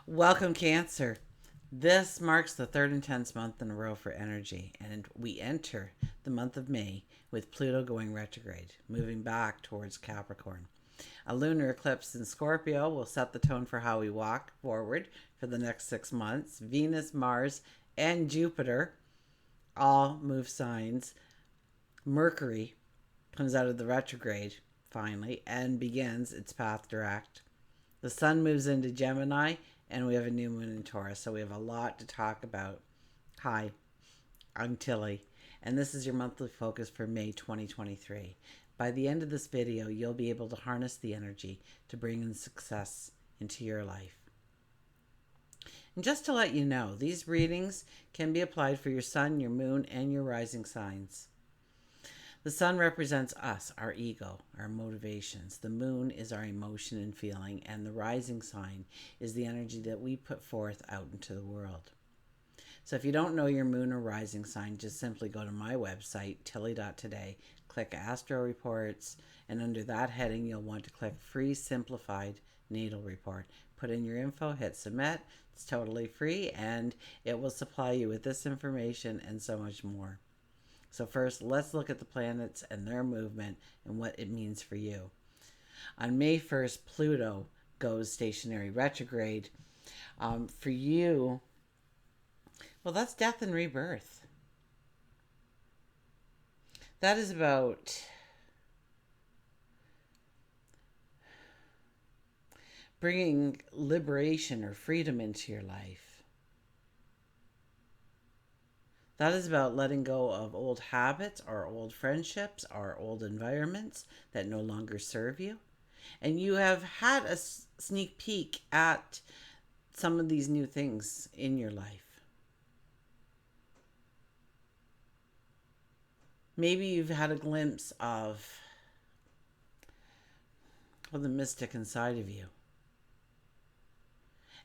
Welcome, Cancer. This marks the third intense month in a row for energy, and we enter the month of May with Pluto going retrograde, moving back towards Capricorn. A lunar eclipse in Scorpio will set the tone for how we walk forward for the next 6 months. Venus, Mars, and Jupiter all move signs. Mercury comes out of the retrograde finally and begins its path direct. The sun moves into Gemini, and we have a new moon in Taurus, so we have a lot to talk about. Hi, I'm Tilly, and this is your monthly focus for May 2023. By the end of this video, you'll be able to harness the energy to bring in success into your life. And just to let you know, these readings can be applied for your sun, your moon, and your rising signs. The sun represents us, our ego, our motivations. The moon is our emotion and feeling, and the rising sign is the energy that we put forth out into the world. So if you don't know your moon or rising sign, just simply go to my website, tilly.today, click Astro Reports, and under that heading, you'll want to click Free Simplified Natal Report. Put in your info, hit Submit. It's totally free, and it will supply you with this information and so much more. So first, let's look at the planets and their movement and what it means for you. On May 1st, Pluto goes stationary retrograde. For you, well, that's death and rebirth. That is about bringing liberation or freedom into your life. That is about letting go of old habits or old friendships or old environments that no longer serve you. And you have had a sneak peek at some of these new things in your life. Maybe you've had a glimpse of the mystic inside of you.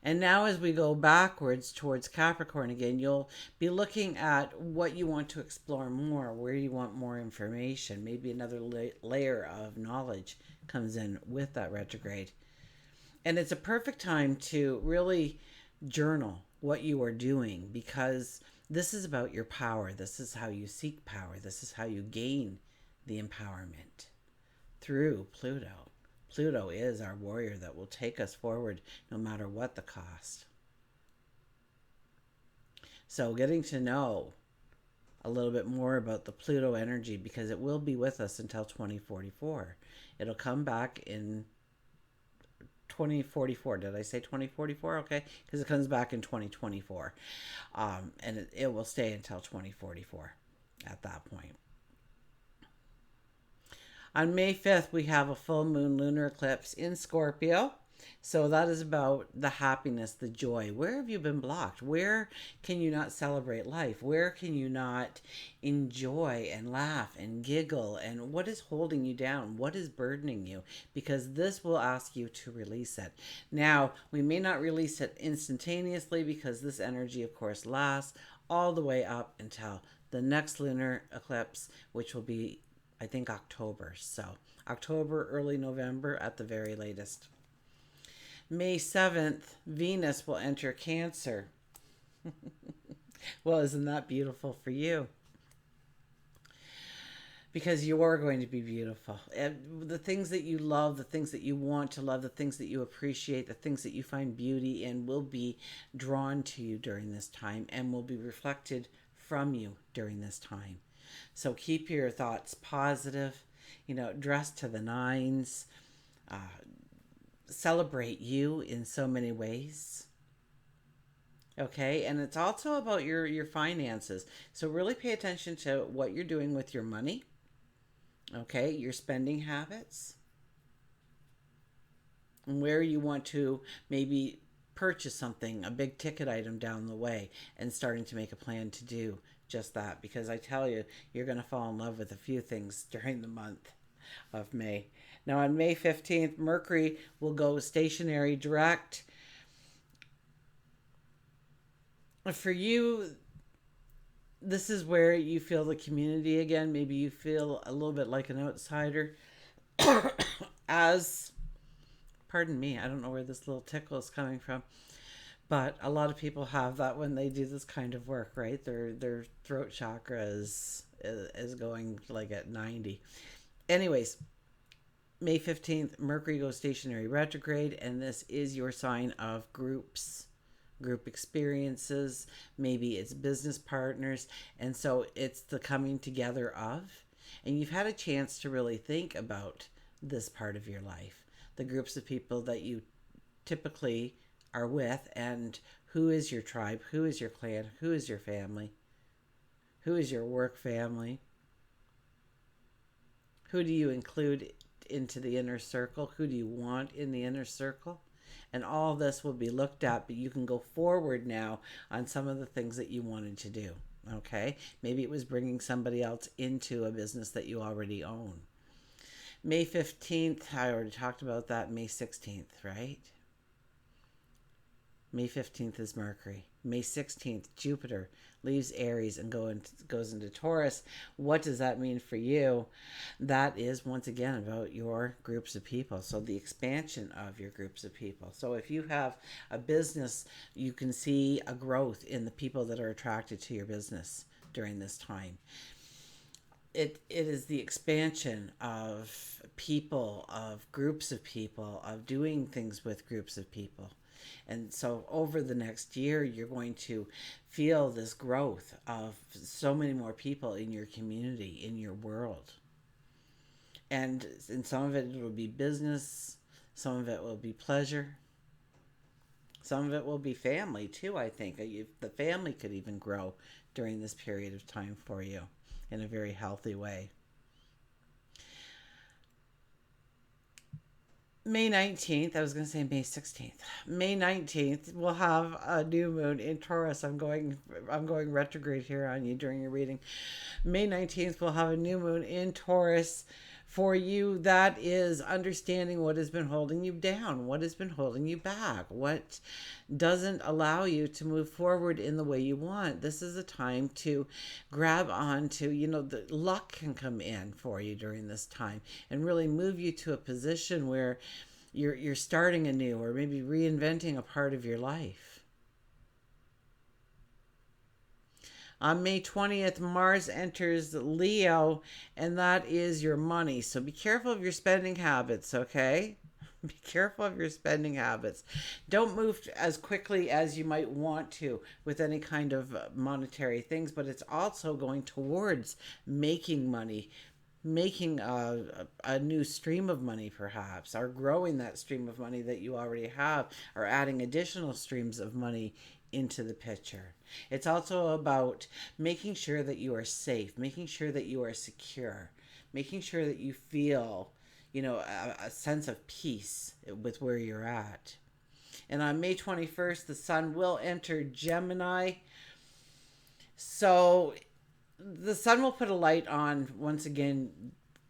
And now as we go backwards towards Capricorn again, you'll be looking at what you want to explore more, where you want more information. Maybe another layer of knowledge comes in with that retrograde. And it's a perfect time to really journal what you are doing, because this is about your power. This is how you seek power. This is how you gain the empowerment through Pluto. Pluto is our warrior that will take us forward no matter what the cost. So getting to know a little bit more about the Pluto energy, because it will be with us until 2044. It'll come back in 2044. Did I say 2044? Okay, because it comes back in 2024. And it will stay until 2044 at that point. On May 5th, we have a full moon lunar eclipse in Scorpio. So that is about the happiness, the joy. Where have you been blocked? Where can you not celebrate life? Where can you not enjoy and laugh and giggle? And what is holding you down? What is burdening you? Because this will ask you to release it. Now, we may not release it instantaneously, because this energy, of course, lasts all the way up until the next lunar eclipse, which will be, I think, October. So October, early November at the very latest. May 7th, Venus will enter Cancer. Well, isn't that beautiful for you? Because you are going to be beautiful. And the things that you love, the things that you want to love, the things that you appreciate, the things that you find beauty in will be drawn to you during this time and will be reflected from you during this time. So keep your thoughts positive, dress to the nines, celebrate you in so many ways. Okay, and it's also about your finances. So really pay attention to what you're doing with your money. Okay, your spending habits, and where you want to maybe purchase something, a big ticket item down the way, and starting to make a plan to do just that, because I tell you, you're going to fall in love with a few things during the month of May. Now on May 15th, Mercury will go stationary direct. For you, this is where you feel the community again. Maybe you feel a little bit like an outsider. As, pardon me, I don't know where this little tickle is coming from. But a lot of people have that when they do this kind of work, right? Their throat chakra is going like at 90. Anyways, May 15th, Mercury goes stationary retrograde, and this is your sign of groups, group experiences. Maybe it's business partners. And so it's the coming together of. And you've had a chance to really think about this part of your life, the groups of people that you typically are with, and who is your tribe, who is your clan, who is your family, who is your work family, who do you include into the inner circle, who do you want in the inner circle. And all this will be looked at, but you can go forward now on some of the things that you wanted to do. Okay, maybe it was bringing somebody else into a business that you already own. May 15th, I already talked about that. May 16th, right? May 15th is Mercury. May 16th, Jupiter leaves Aries and goes into Taurus. What does that mean for you? That is, once again, about your groups of people. So the expansion of your groups of people. So if you have a business, you can see a growth in the people that are attracted to your business during this time. It is the expansion of people, of groups of people, of doing things with groups of people. And so over the next year, you're going to feel this growth of so many more people in your community, in your world. And in some of it will be business, some of it will be pleasure, some of it will be family too, I think. The family could even grow during this period of time for you in a very healthy way. May 19th, I was going to say May 16th. May 19th, we'll have a new moon in Taurus. I'm going retrograde here on you during your reading. May 19th, we'll have a new moon in Taurus. For you, that is understanding what has been holding you down, what has been holding you back, what doesn't allow you to move forward in the way you want. This is a time to grab on to, the luck can come in for you during this time and really move you to a position where you're starting anew or maybe reinventing a part of your life. On May 20th, Mars enters Leo, and that is your money. So be careful of your spending habits, okay? Be careful of your spending habits. Don't move as quickly as you might want to with any kind of monetary things, but it's also going towards making money, making a new stream of money perhaps, or growing that stream of money that you already have, or adding additional streams of money into the picture. It's also about making sure that you are safe, making sure that you are secure, making sure that you feel, a sense of peace with where you're at. And on May 21st, the sun will enter Gemini. So the sun will put a light on, once again,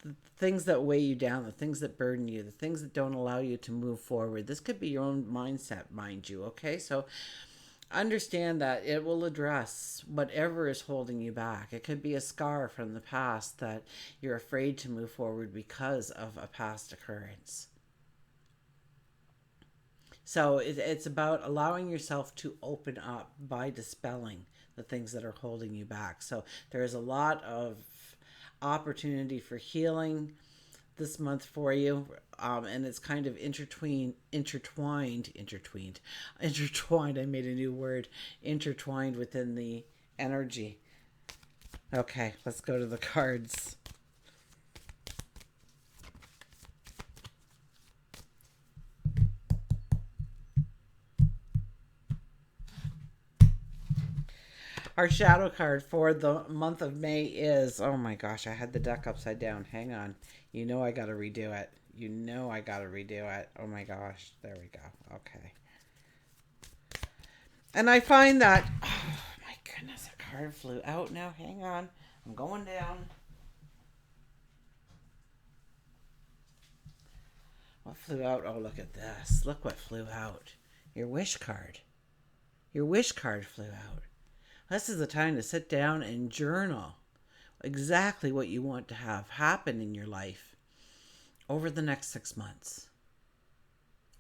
the things that weigh you down, the things that burden you, the things that don't allow you to move forward. This could be your own mindset, mind you, okay? So understand that it will address whatever is holding you back. It could be a scar from the past that you're afraid to move forward because of a past occurrence. So it's about allowing yourself to open up by dispelling the things that are holding you back. So there is a lot of opportunity for healing this month for you, and it's kind of intertwined. I made a new word, intertwined within the energy. Okay, let's go to the cards. Our shadow card for the month of May is, oh my gosh, I had the deck upside down. Hang on. I got to redo it. Oh my gosh. There we go. Okay. And I find that, oh my goodness, a card flew out now. Hang on. I'm going down. What flew out? Oh, look at this. Look what flew out. Your wish card. Your wish card flew out. This is the time to sit down and journal exactly what you want to have happen in your life over the next 6 months.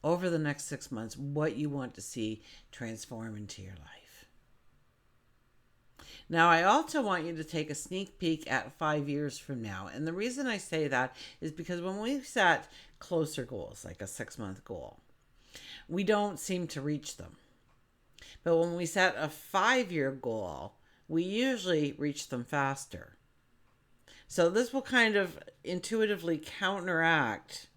over the next 6 months what you want to see transform into your life. Now, I also want you to take a sneak peek at 5 years from now. And the reason I say that is because when we set closer goals, like a 6 month goal, we don't seem to reach them. But when we set a 5 year goal, we usually reach them faster. So this will kind of intuitively counteract,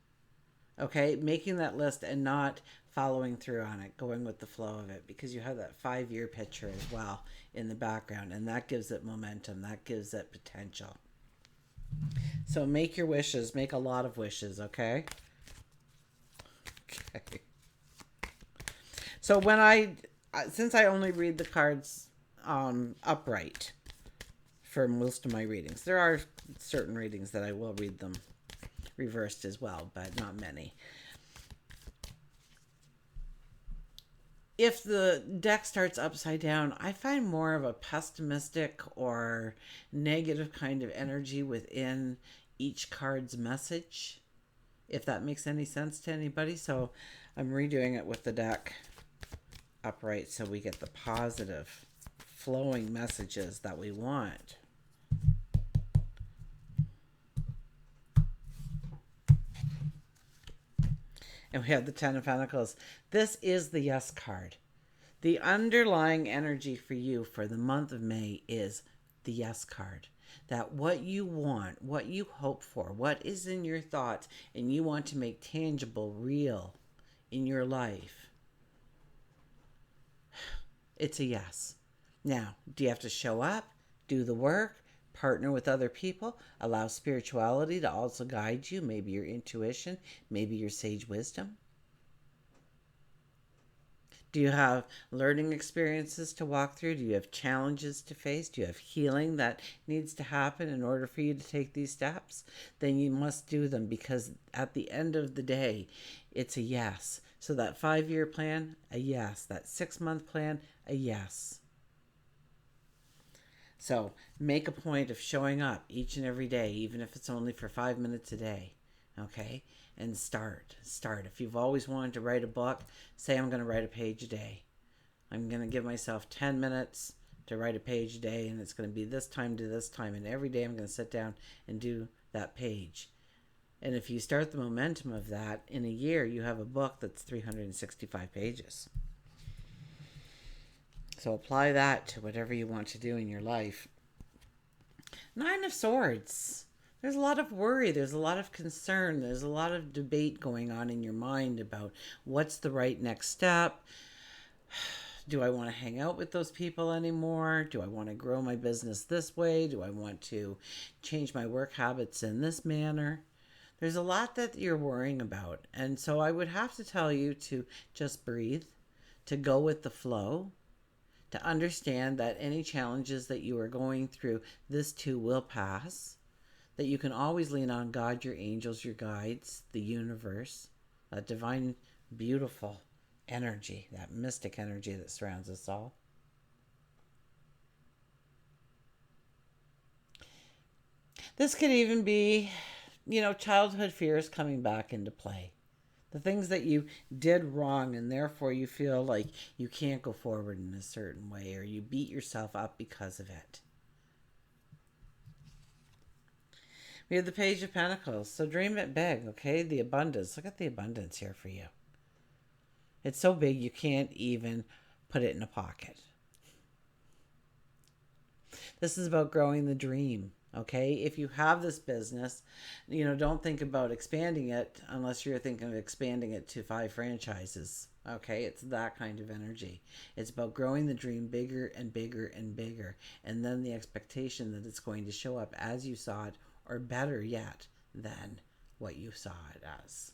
okay, making that list and not following through on it, going with the flow of it, because you have that 5 year picture as well in the background, and that gives it momentum, that gives it potential. So make your wishes, make a lot of wishes, okay? Okay. So since I only read the cards upright for most of my readings, there are certain readings that I will read them reversed as well, but not many. If the deck starts upside down, I find more of a pessimistic or negative kind of energy within each card's message, if that makes any sense to anybody. So I'm redoing it with the deck upright so we get the positive flowing messages that we want. And we have the Ten of Pentacles. This is the yes card. The underlying energy for you for the month of May is the yes card. That what you want, what you hope for, what is in your thoughts, and you want to make tangible, real in your life, it's a yes. Now, do you have to show up, do the work, partner with other people, allow spirituality to also guide you, maybe your intuition, maybe your sage wisdom? Do you have learning experiences to walk through? Do you have challenges to face? Do you have healing that needs to happen in order for you to take these steps? Then you must do them, because at the end of the day, it's a yes. So that 5 year plan, a yes. That 6 month plan, a yes. So make a point of showing up each and every day, even if it's only for 5 minutes a day. Okay? And start. If you've always wanted to write a book, say I'm going to write a page a day. I'm going to give myself 10 minutes to write a page a day, and it's going to be this time to this time. And every day I'm going to sit down and do that page. And if you start the momentum of that, in a year you have a book that's 365 pages. So apply that to whatever you want to do in your life. Nine of Swords. There's a lot of worry. There's a lot of concern. There's a lot of debate going on in your mind about what's the right next step. Do I want to hang out with those people anymore? Do I want to grow my business this way? Do I want to change my work habits in this manner? There's a lot that you're worrying about. And so I would have to tell you to just breathe, to go with the flow, to understand that any challenges that you are going through, this too will pass, that you can always lean on God, your angels, your guides, the universe, that divine, beautiful energy, that mystic energy that surrounds us all. This could even be, childhood fears coming back into play. The things that you did wrong, and therefore you feel like you can't go forward in a certain way, or you beat yourself up because of it. We have the Page of Pentacles. So dream it big, okay? The abundance. Look at the abundance here for you. It's so big you can't even put it in a pocket. This is about growing the dream. Okay, if you have this business, don't think about expanding it unless you're thinking of expanding it to 5 franchises. Okay, it's that kind of energy. It's about growing the dream bigger and bigger and bigger, and then the expectation that it's going to show up as you saw it, or better yet than what you saw it as.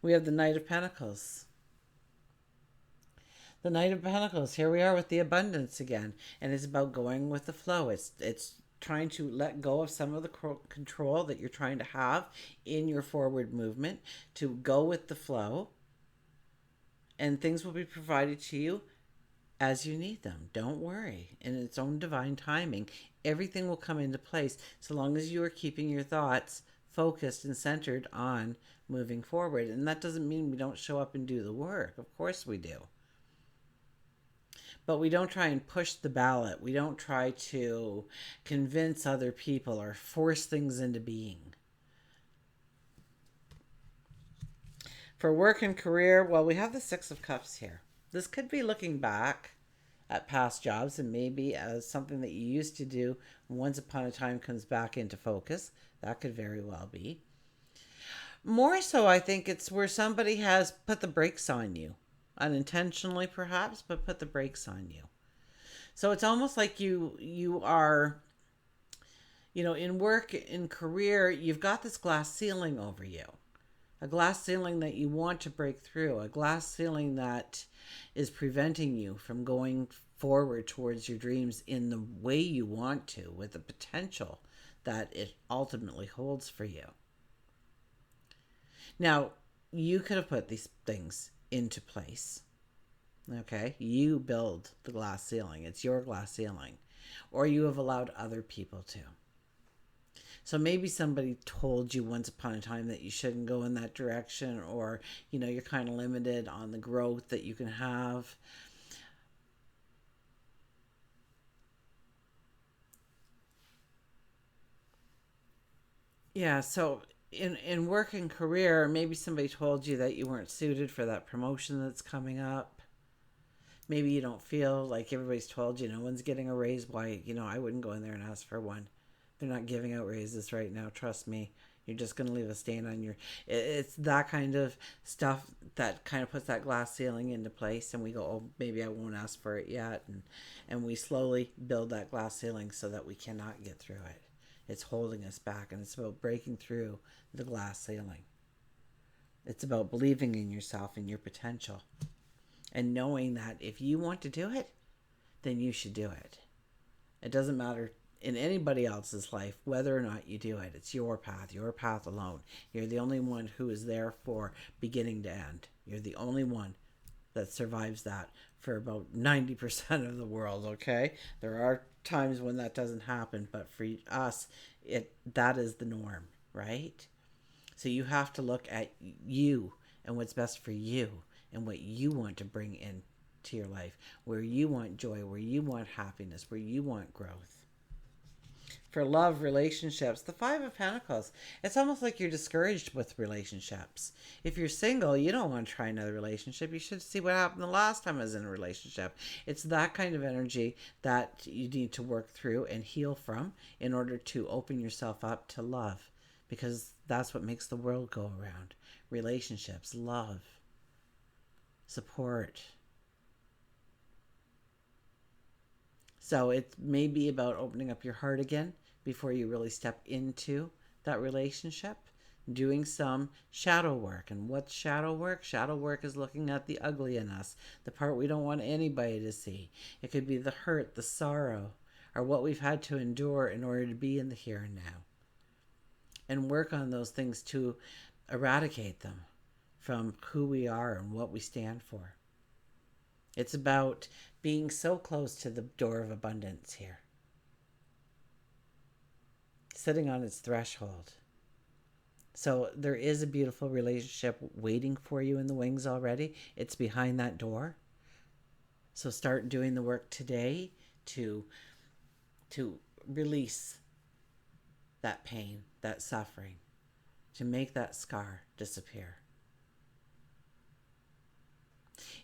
We have the Knight of Pentacles. The Knight of Pentacles, here we are with the abundance again. And it's about going with the flow. It's trying to let go of some of the control that you're trying to have in your forward movement, to go with the flow. And things will be provided to you as you need them. Don't worry. In its own divine timing, everything will come into place so long as you are keeping your thoughts focused and centered on moving forward. And that doesn't mean we don't show up and do the work. Of course we do. But we don't try and push the ballot. We don't try to convince other people or force things into being. For work and career, well, we have the Six of Cups here. This could be looking back at past jobs and maybe as something that you used to do once upon a time comes back into focus. That could very well be. More so, I think it's where somebody has put the brakes on you, unintentionally perhaps, but put the brakes on you. So it's almost like you are, in work, in career, you've got this glass ceiling over you. A glass ceiling that you want to break through, a glass ceiling that is preventing you from going forward towards your dreams in the way you want to, with the potential that it ultimately holds for you. Now, you could have put these things into place. Okay? You build the glass ceiling. It's your glass ceiling. Or you have allowed other people to. So maybe somebody told you once upon a time that you shouldn't go in that direction, or, you're kind of limited on the growth that you can have. Yeah, so in work and career, maybe somebody told you that you weren't suited for that promotion that's coming up. Maybe you don't feel like everybody's told you no one's getting a raise. Why, I wouldn't go in there and ask for one. They're not giving out raises right now. Trust me. You're just going to leave a stain on your. It's that kind of stuff that kind of puts that glass ceiling into place. And we go, oh, maybe I won't ask for it yet. And we slowly build that glass ceiling so that we cannot get through it. It's holding us back. And it's about breaking through the glass ceiling. It's about believing in yourself and your potential. And knowing that if you want to do it, then you should do it. It doesn't matter in anybody else's life whether or not you do it. It's your path alone. You're the only one who is there for beginning to end. You're the only one that survives that for about 90% of the world, okay? There are times when that doesn't happen, but for us, that is the norm, right? So you have to look at you and what's best for you and what you want to bring into your life, where you want joy, where you want happiness, where you want growth. For love, relationships, the Five of Pentacles, it's almost like you're discouraged with relationships. If you're single, you don't want to try another relationship. You should see what happened the last time I was in a relationship. It's that kind of energy that you need to work through and heal from in order to open yourself up to love, because that's what makes the world go around. Relationships, love, support. So it may be about opening up your heart again before you really step into that relationship, doing some shadow work. And what's shadow work? Shadow work is looking at the ugly in us, the part we don't want anybody to see. It could be the hurt, the sorrow, or what we've had to endure in order to be in the here and now. And work on those things to eradicate them from who we are and what we stand for. It's about being so close to the door of abundance here. Sitting on its threshold. So there is a beautiful relationship waiting for you in the wings already. It's behind that door. So start doing the work today to release that pain, that suffering, to make that scar disappear.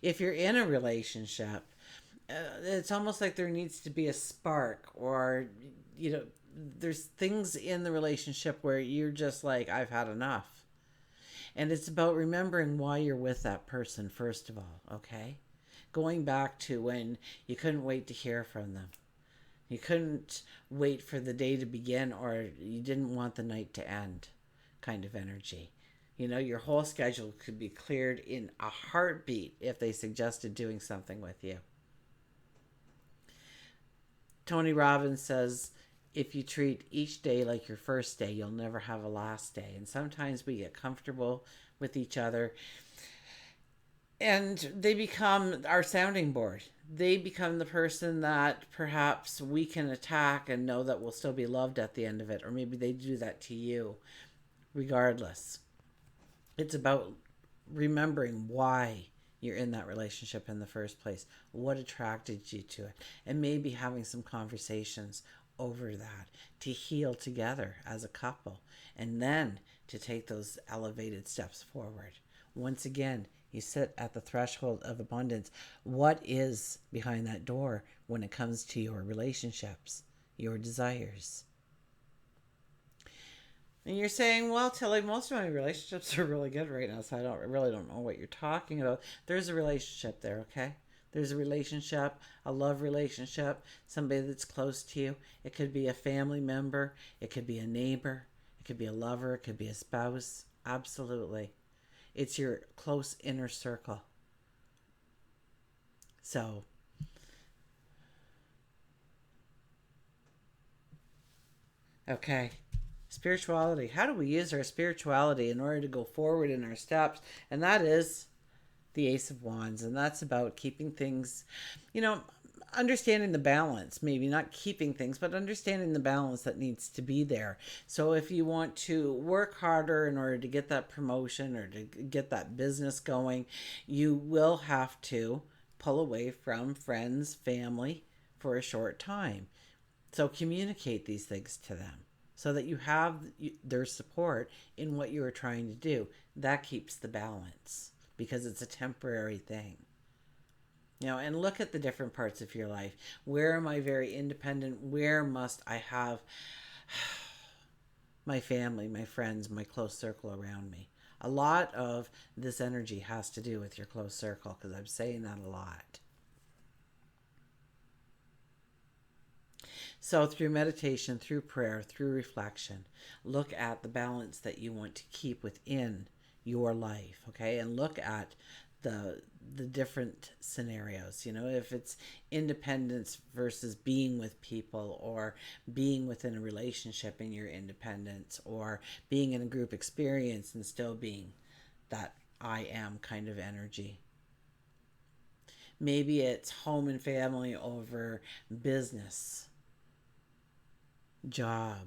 If you're in a relationship, it's almost like there needs to be a spark, or there's things in the relationship where you're just like, I've had enough. And it's about remembering why you're with that person, first of all, okay? Going back to when you couldn't wait to hear from them. You couldn't wait for the day to begin, or you didn't want the night to end, kind of energy. Your whole schedule could be cleared in a heartbeat if they suggested doing something with you. Tony Robbins says, if you treat each day like your first day, you'll never have a last day. And sometimes we get comfortable with each other and they become our sounding board. they become the person that perhaps we can attack and know that we'll still be loved at the end of it. Or maybe they do that to you. Regardless, it's about remembering why you're in that relationship in the first place, what attracted you to it, and maybe having some conversations over that to heal together as a couple, and then to take those elevated steps forward. Once again, you sit at the threshold of abundance. What is behind that door when it comes to your relationships, your desires? And you're saying, well, Tilly, most of my relationships are really good right now, so I really don't know what you're talking about. There's a relationship there, okay? There's a relationship, a love relationship, somebody that's close to you. It could be a family member, it could be a neighbor, it could be a lover, it could be a spouse. Absolutely. It's your close inner circle. So, okay. Spirituality. How do we use our spirituality in order to go forward in our steps? And that is the Ace of Wands. And that's about keeping things, you know, understanding the balance. Maybe not keeping things, but understanding the balance that needs to be there. So if you want to work harder in order to get that promotion or to get that business going, you will have to pull away from friends, family for a short time. So communicate these things to them so that you have their support in what you are trying to do. That keeps the balance because it's a temporary thing. And look at the different parts of your life. Where am I very independent? Where must I have my family, my friends, my close circle around me? A lot of this energy has to do with your close circle because I'm saying that a lot. So, through meditation, through prayer, through reflection, look at the balance that you want to keep within your life, okay? And look at the different scenarios, if it's independence versus being with people, or being within a relationship in your independence, or being in a group experience and still being that I am kind of energy. Maybe it's home and family over business, job.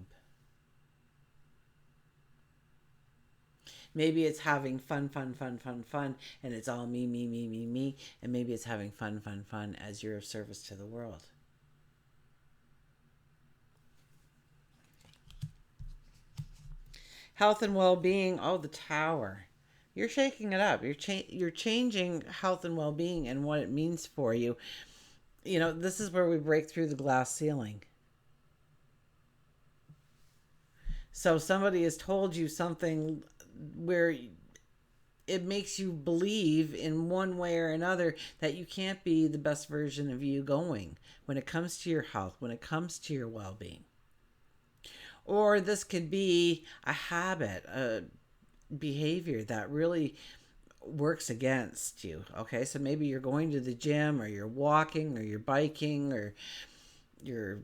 Maybe it's having fun, and it's all me, me, me, me, me. And maybe it's having fun as you're of service to the world. Health and well-being. Oh, the Tower. You're shaking it up. You're changing health and well-being and what it means for you. This is where we break through the glass ceiling. So somebody has told you something where it makes you believe in one way or another that you can't be the best version of you going when it comes to your health, when it comes to your well-being. Or this could be a habit, a behavior that really works against you. Okay, so maybe you're going to the gym, or you're walking, or you're biking, or you're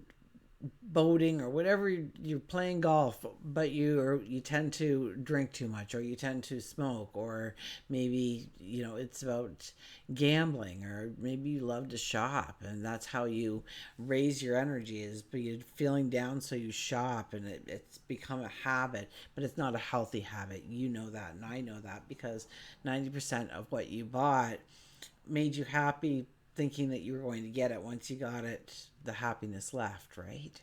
boating, or whatever, you're playing golf, but you tend to drink too much, or you tend to smoke, or maybe it's about gambling, or maybe you love to shop and that's how you raise your energy, is but you're feeling down so you shop, and it's become a habit, but it's not a healthy habit. You know that, and I know that, because 90% of what you bought made you happy, thinking that you were going to get it. Once you got it, the happiness left, right?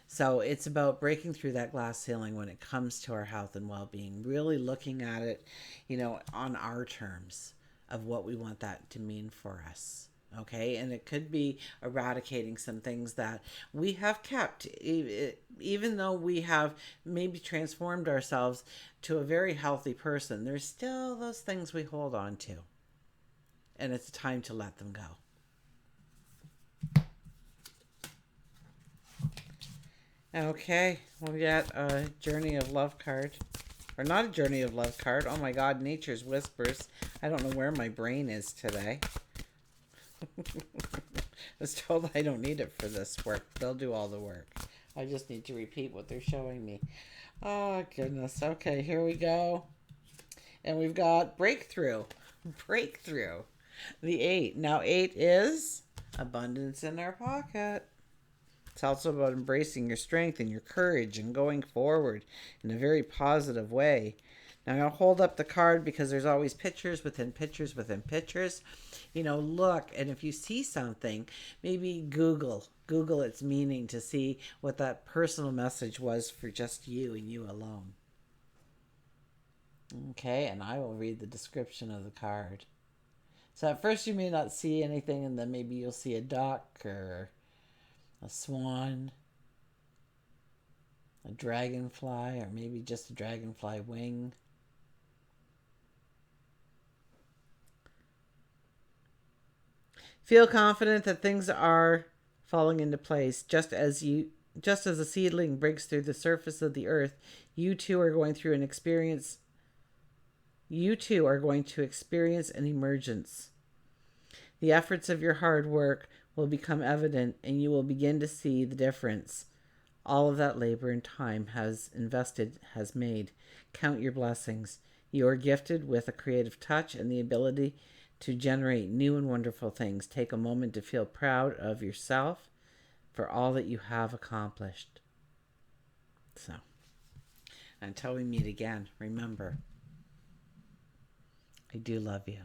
So it's about breaking through that glass ceiling when it comes to our health and well-being, really looking at it, on our terms of what we want that to mean for us. Okay, and it could be eradicating some things that we have kept, even though we have maybe transformed ourselves to a very healthy person. There's still those things we hold on to, and it's time to let them go. Okay, we got a Journey of Love card. Or not a Journey of Love card. Oh my god, Nature's Whispers. I don't know where my brain is today. I was told I don't need it for this work. They'll do all the work. I just need to repeat what they're showing me. Oh, goodness. Okay, here we go. And we've got Breakthrough. Breakthrough. The 8. Now, 8 is abundance in our pocket. It's also about embracing your strength and your courage and going forward in a very positive way. Now, I'm going to hold up the card because there's always pictures within pictures within pictures. Look, and if you see something, maybe Google its meaning to see what that personal message was for just you and you alone. Okay, and I will read the description of the card. So at first you may not see anything, and then maybe you'll see a duck or a swan, a dragonfly, or maybe just a dragonfly wing. Feel confident that things are falling into place just as a seedling breaks through the surface of the earth. You too are going through an experience. You too are going to experience an emergence. The efforts of your hard work will become evident, and you will begin to see the difference all of that labor and time has invested has made. Count your blessings. You are gifted with a creative touch and the ability to generate new and wonderful things. Take a moment to feel proud of yourself for all that you have accomplished. So, until we meet again, remember, I do love you.